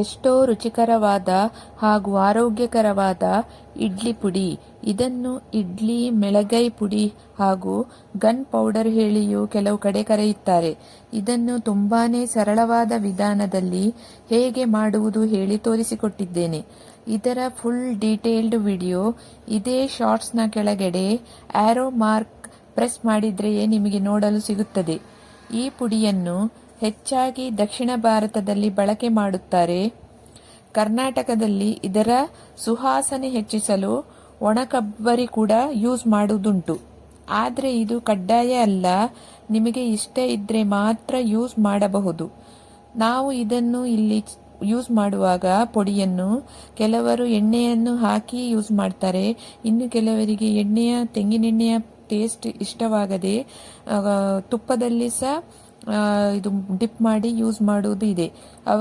ಎಷ್ಟೋ ರುಚಿಕರವಾದ ಹಾಗೂ ಆರೋಗ್ಯಕರವಾದ ಇಡ್ಲಿ ಪುಡಿ. ಇದನ್ನು ಇಡ್ಲಿ ಮೆಳಗೈ ಪುಡಿ ಹಾಗೂ ಗನ್ ಪೌಡರ್ ಹೇಳಿಯೂ ಕೆಲವು ಕಡೆ ಕರೆಯುತ್ತಾರೆ. ಇದನ್ನು ತುಂಬಾನೇ ಸರಳವಾದ ವಿಧಾನದಲ್ಲಿ ಹೇಗೆ ಮಾಡುವುದು ಹೇಳಿ ತೋರಿಸಿಕೊಟ್ಟಿದ್ದೇನೆ. ಇದರ ಫುಲ್ ಡೀಟೇಲ್ಡ್ ವಿಡಿಯೋ ಇದೇ ಶಾರ್ಟ್ಸ್ನ ಕೆಳಗಡೆ ಆರೋ ಮಾರ್ಕ್ ಪ್ರೆಸ್ ಮಾಡಿದ್ರೆಯೇ ನಿಮಗೆ ನೋಡಲು ಸಿಗುತ್ತದೆ. ಈ ಪುಡಿಯನ್ನು ಹೆಚ್ಚಾಗಿ ದಕ್ಷಿಣ ಭಾರತದಲ್ಲಿ ಬಳಕೆ ಮಾಡುತ್ತಾರೆ. ಕರ್ನಾಟಕದಲ್ಲಿ ಇದರ ಸುವಾಸನೆ ಹೆಚ್ಚಿಸಲು ಒಣ ಕೊಬ್ಬರಿ ಕೂಡ ಯೂಸ್ ಮಾಡುವುದುಂಟು. ಆದರೆ ಇದು ಕಡ್ಡಾಯ ಅಲ್ಲ, ನಿಮಗೆ ಇಷ್ಟ ಇದ್ರೆ ಮಾತ್ರ ಯೂಸ್ ಮಾಡಬಹುದು. ನಾವು ಇದನ್ನು ಇಲ್ಲಿ ಯೂಸ್ ಮಾಡುವಾಗ ಪುಡಿಯನ್ನು ಕೆಲವರು ಎಣ್ಣೆಯನ್ನು ಹಾಕಿ ಯೂಸ್ ಮಾಡ್ತಾರೆ. ಇನ್ನು ಕೆಲವರಿಗೆ ತೆಂಗಿನೆಣ್ಣೆಯ ಟೇಸ್ಟ್ ಇಷ್ಟವಾಗದೆ ತುಪ್ಪದಲ್ಲಿ ಸಹ ಇದು ಡಿಪ್ ಮಾಡಿ ಯೂಸ್ ಮಾಡುವುದು ಇದೆ.